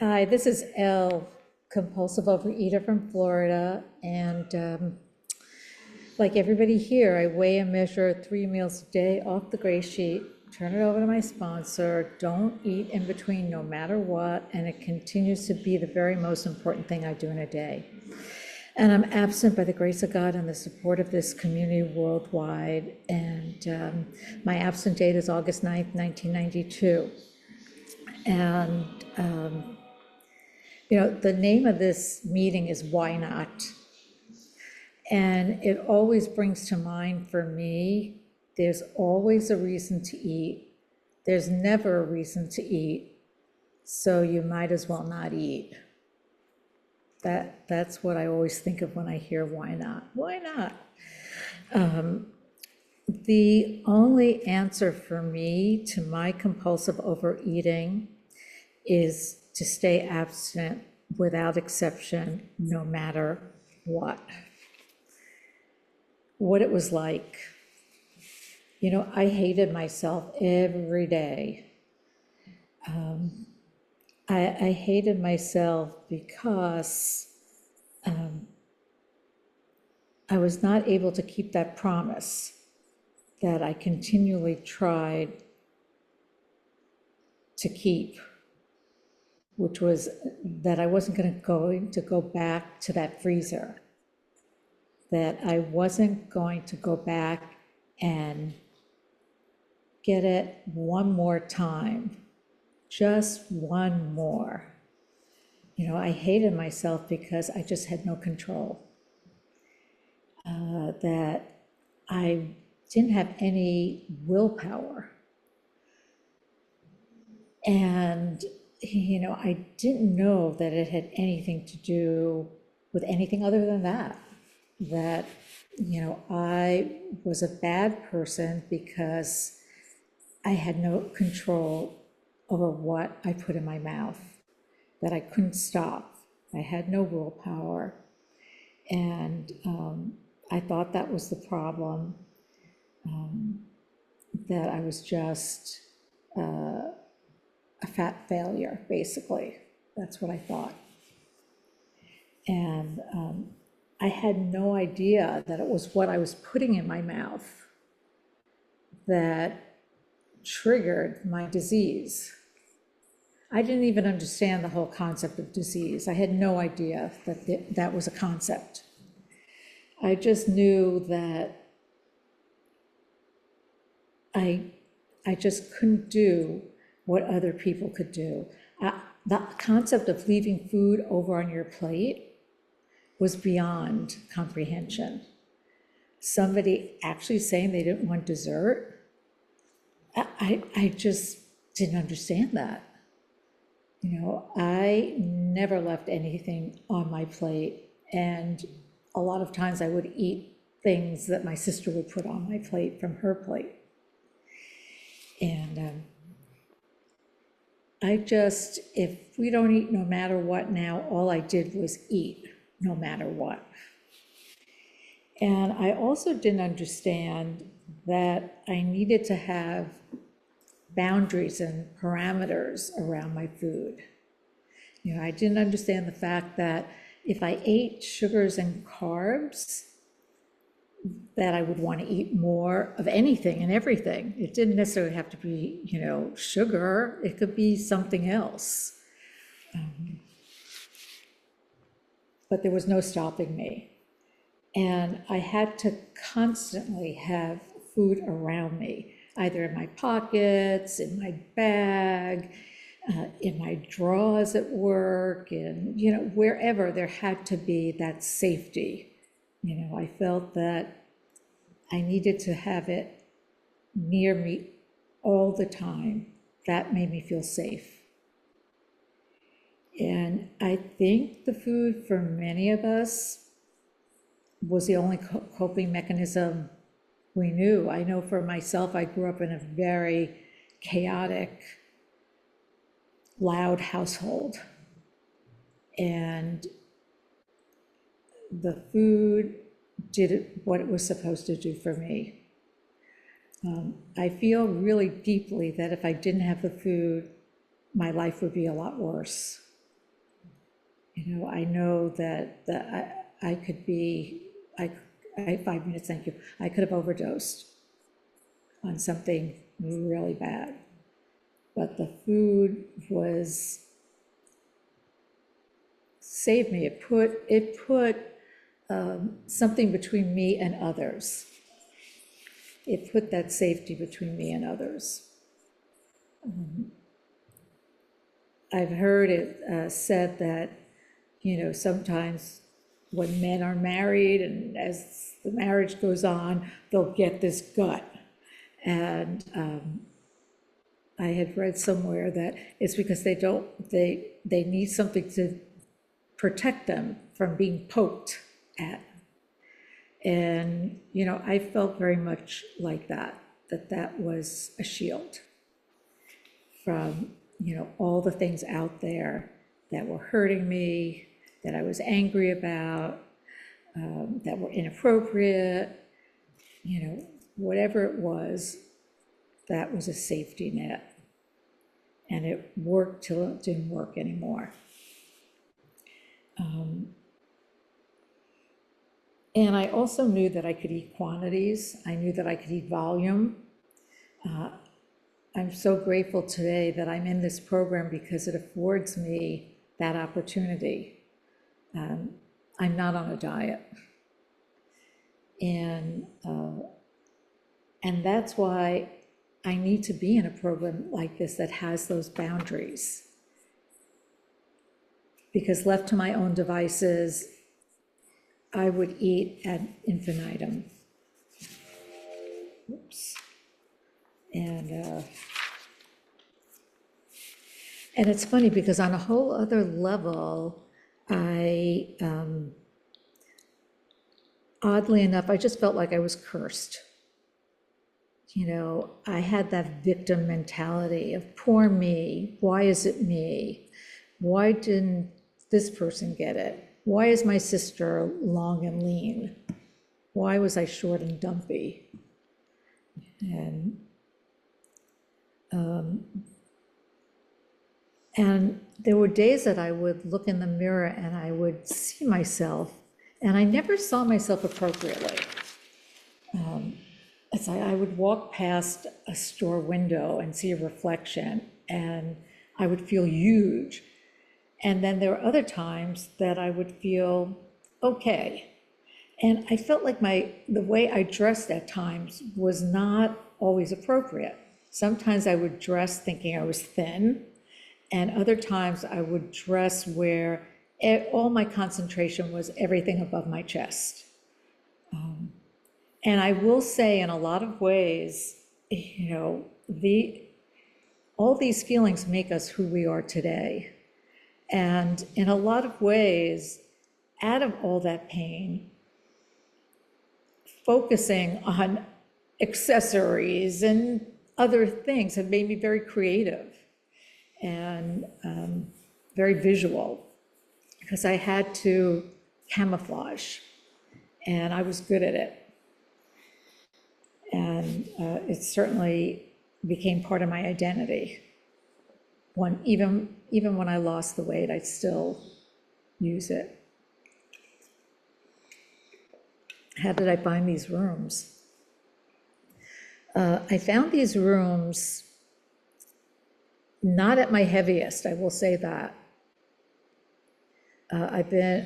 Hi, this is Elle, compulsive overeater from Florida, and like everybody here, I weigh and measure 3 meals a day off the gray sheet, turn it over to my sponsor, don't eat in between no matter what, and it continues to be the very most important thing I do in a day. And I'm absent by the grace of God and the support of this community worldwide, and my absent date is August 9th, 1992. And the name of this meeting is Why Not? And it always brings to mind for me, there's always a reason to eat. There's never a reason to eat, so you might as well not eat. That's what I always think of when I hear why not? Why not? The only answer for me to my compulsive overeating is to stay abstinent without exception, no matter what. What it was like. I hated myself every day. I hated myself because I was not able to keep that promise that I continually tried to keep, which was that I wasn't going to go back to that freezer, that I wasn't going to go back and get it one more time, just one more. I hated myself because I just had no control, that I didn't have any willpower. And, I didn't know that it had anything to do with anything other than that I was a bad person because I had no control over what I put in my mouth, that I couldn't stop. I had no willpower. And I thought that was the problem, that I was just a fat failure, basically. That's what I thought. And I had no idea that it was what I was putting in my mouth that triggered my disease. I didn't even understand the whole concept of disease. I had no idea that that was a concept. I just knew that I just couldn't do what other people could do. The concept of leaving food over on your plate was beyond comprehension. Somebody actually saying they didn't want dessert, I just didn't understand that. I never left anything on my plate, and a lot of times I would eat things that my sister would put on my plate from her plate. And if we don't eat no matter what now, all I did was eat no matter what. And I also didn't understand that I needed to have boundaries and parameters around my food. I didn't understand the fact that if I ate sugars and carbs, that I would want to eat more of anything and everything. It didn't necessarily have to be, sugar. It could be something else. But there was no stopping me. And I had to constantly have food around me, either in my pockets, in my bag, in my drawers at work, and, wherever there had to be that safety. I felt that I needed to have it near me all the time. That made me feel safe. And I think the food for many of us was the only coping mechanism we knew. I know for myself, I grew up in a very chaotic, loud household. And the food did what it was supposed to do for me. I feel really deeply that if I didn't have the food, my life would be a lot worse. I know that I could be, I 5 minutes, thank you. I could have overdosed on something really bad. But the food was, saved me. It put something between me and others. It put that safety between me and others. I've heard it said that, sometimes when men are married and as the marriage goes on, they'll get this gut. And I had read somewhere that it's because they need something to protect them from being poked at. And, I felt very much like that was a shield from, all the things out there that were hurting me, that I was angry about, that were inappropriate, whatever it was, that was a safety net. And it worked till it didn't work anymore. And I also knew that I could eat quantities. I knew that I could eat volume. I'm so grateful today that I'm in this program because it affords me that opportunity. I'm not on a diet. And that's why I need to be in a program like this that has those boundaries. Because left to my own devices, I would eat ad infinitum. Oops. And it's funny because on a whole other level, oddly enough, I just felt like I was cursed. I had that victim mentality of poor me, why is it me? Why didn't this person get it? Why is my sister long and lean? Why was I short and dumpy? And there were days that I would look in the mirror and I would see myself, and I never saw myself appropriately. It's like I would walk past a store window and see a reflection, and I would feel huge. And then there were other times that I would feel okay. And I felt like the way I dressed at times was not always appropriate. Sometimes I would dress thinking I was thin, and other times I would dress where all my concentration was everything above my chest. And I will say, in a lot of ways, all these feelings make us who we are today. And in a lot of ways, out of all that pain, focusing on accessories and other things have made me very creative and very visual, because I had to camouflage, and I was good at it. And it certainly became part of my identity. Even when I lost the weight, I still use it. How did I find these rooms? I found these rooms not at my heaviest, I will say that.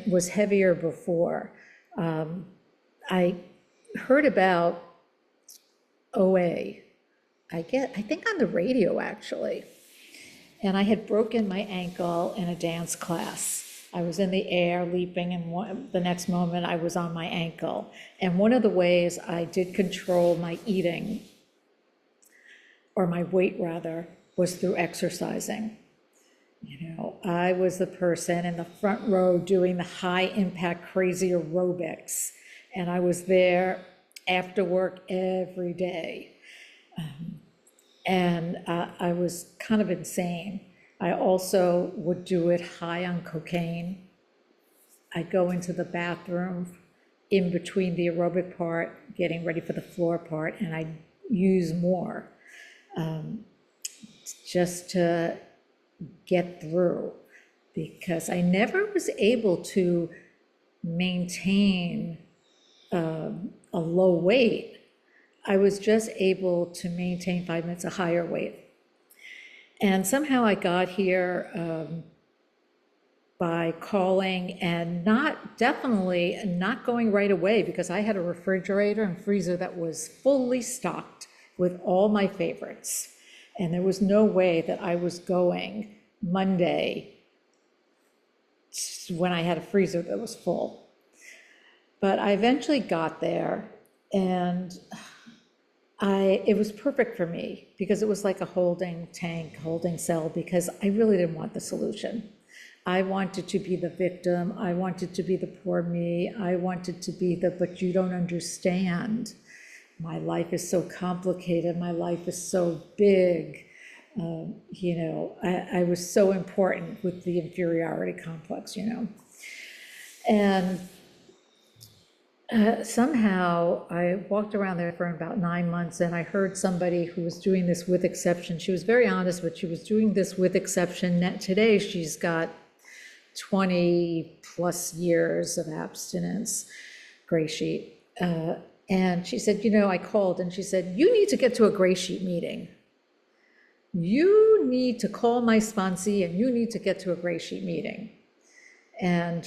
Was heavier before. I heard about OA, I think on the radio actually. And I had broken my ankle in a dance class. I was in the air leaping, and the next moment I was on my ankle. And one of the ways I did control my eating, or my weight rather, was through exercising. I was the person in the front row doing the high impact crazy aerobics. And I was there after work every day. And I was kind of insane. I also would do it high on cocaine. I'd go into the bathroom in between the aerobic part, getting ready for the floor part, and I'd use more just to get through. because I never was able to maintain a low weight. I was just able to maintain 5 minutes a higher weight. And somehow I got here by calling and definitely not going right away, because I had a refrigerator and freezer that was fully stocked with all my favorites. And there was no way that I was going Monday when I had a freezer that was full. But I eventually got there, and it was perfect for me, because it was like a holding tank, holding cell, because I really didn't want the solution. I wanted to be the victim. I wanted to be the poor me. I wanted to be but you don't understand. My life is so complicated. My life is so big. I was so important with the inferiority complex, And somehow I walked around there for about 9 months, and I heard somebody who was doing this with exception. She was very honest, but she was doing this with exception. Today she's got 20 plus years of abstinence, gray sheet. And she said, I called, and she said, you need to get to a gray sheet meeting. You need to call my sponsee, and you need to get to a gray sheet meeting. And,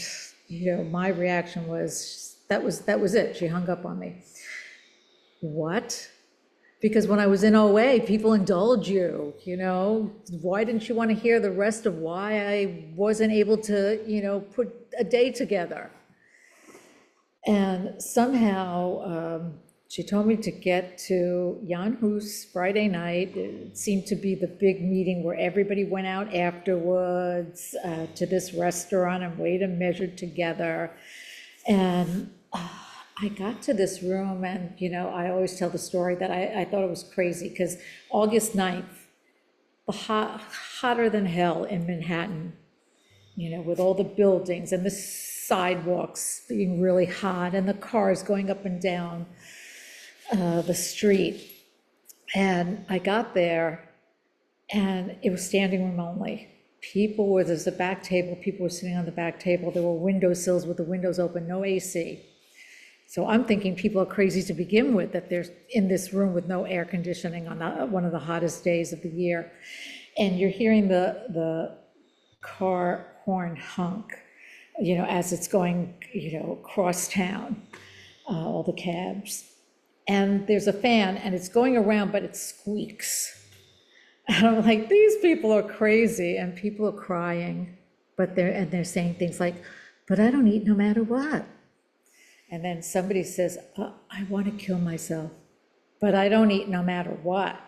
my reaction was, that was it. She hung up on me. What? Because when I was in OA, people indulge you, Why didn't you want to hear the rest of why I wasn't able to, put a day together? And somehow she told me to get to Jan Hus Friday night. It seemed to be the big meeting where everybody went out afterwards to this restaurant and weighed and measured together. And I got to this room, and, I always tell the story that I thought it was crazy, because August 9th, hotter than hell in Manhattan, with all the buildings and the sidewalks being really hot and the cars going up and down the street. And I got there, and it was standing room only. There's a back table, people were sitting on the back table. There were windowsills with the windows open, no AC. So I'm thinking people are crazy to begin with, that they're in this room with no air conditioning on one of the hottest days of the year. And you're hearing the car horn honk, as it's going, across town, all the cabs. And there's a fan, and it's going around, but it squeaks. And I'm like, these people are crazy, and people are crying, but they're saying things like, but I don't eat no matter what. And then somebody says, I want to kill myself, but I don't eat no matter what.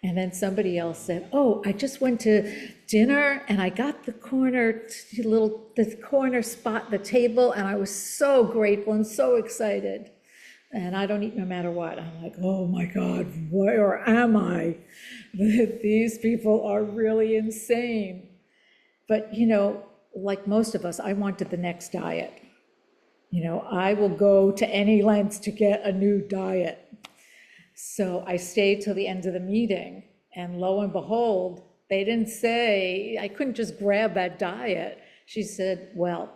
And then somebody else said, I just went to dinner, and I got the corner spot, the table, and I was so grateful and so excited. And I don't eat no matter what. I'm like, oh my God, where am I? These people are really insane. But, like most of us, I wanted the next diet. I will go to any lengths to get a new diet. So I stayed till the end of the meeting, and lo and behold, they didn't say, I couldn't just grab that diet. She said, well,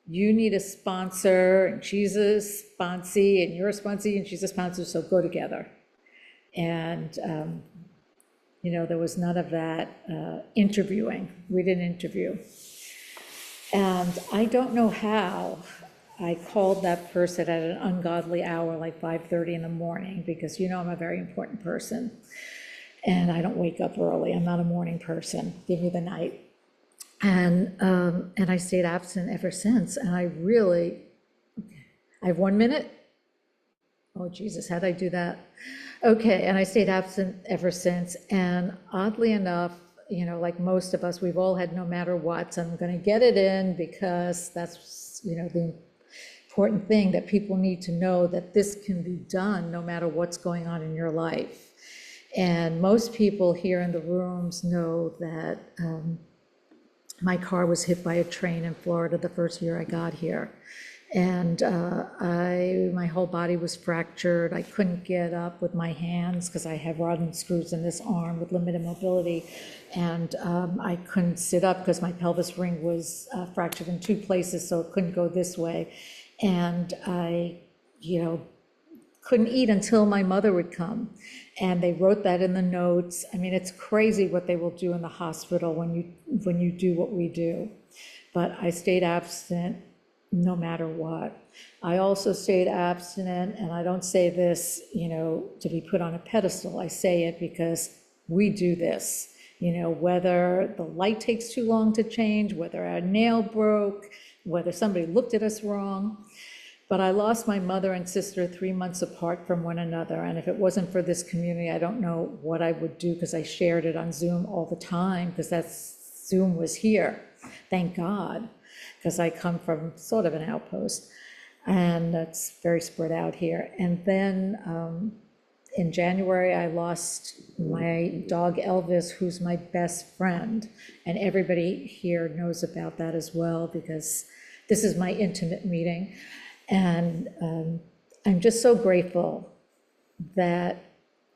you need a sponsor, and she's a sponsee, and you're a sponsee, and she's a sponsor, so go together. And, there was none of that interviewing. We didn't interview. And I don't know how I called that person at an ungodly hour, like 5:30 in the morning, because I'm a very important person. And I don't wake up early. I'm not a morning person. Give me the night. And I stayed abstinent ever since. And I have 1 minute? Oh, Jesus, how'd I do that? Okay, and I stayed abstinent ever since. And oddly enough, like most of us, we've all had no matter what. So I'm going to get it in, because that's, the important thing, that people need to know that this can be done no matter what's going on in your life. And most people here in the rooms know that my car was hit by a train in Florida the first year I got here. And my whole body was fractured. I couldn't get up with my hands because I have rod and screws in this arm with limited mobility. And I couldn't sit up because my pelvis ring was fractured in 2 places, so it couldn't go this way. And I, couldn't eat until my mother would come. And they wrote that in the notes. I mean, it's crazy what they will do in the hospital when you do what we do. But I stayed abstinent no matter what. I also stayed abstinent, and I don't say this, to be put on a pedestal. I say it because we do this, whether the light takes too long to change, whether our nail broke, whether somebody looked at us wrong. But I lost my mother and sister 3 months apart from one another. And if it wasn't for this community, I don't know what I would do, because I shared it on Zoom all the time, because Zoom was here. Thank God, because I come from sort of an outpost, and it's very spread out here. And then in January, I lost my dog Elvis, who's my best friend. And everybody here knows about that as well, because this is my intimate meeting. And I'm just so grateful that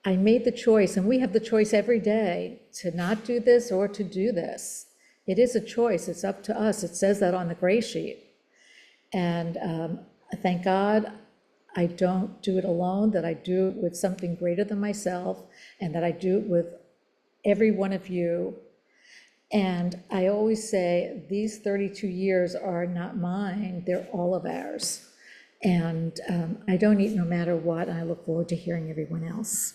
I made the choice, and we have the choice every day to not do this or to do this. It is a choice. It's up to us. It says that on the gray sheet. And thank God I don't do it alone, that I do it with something greater than myself, and that I do it with every one of you. And I always say, these 32 years are not mine, they're all of ours. And I don't eat no matter what, and I look forward to hearing everyone else.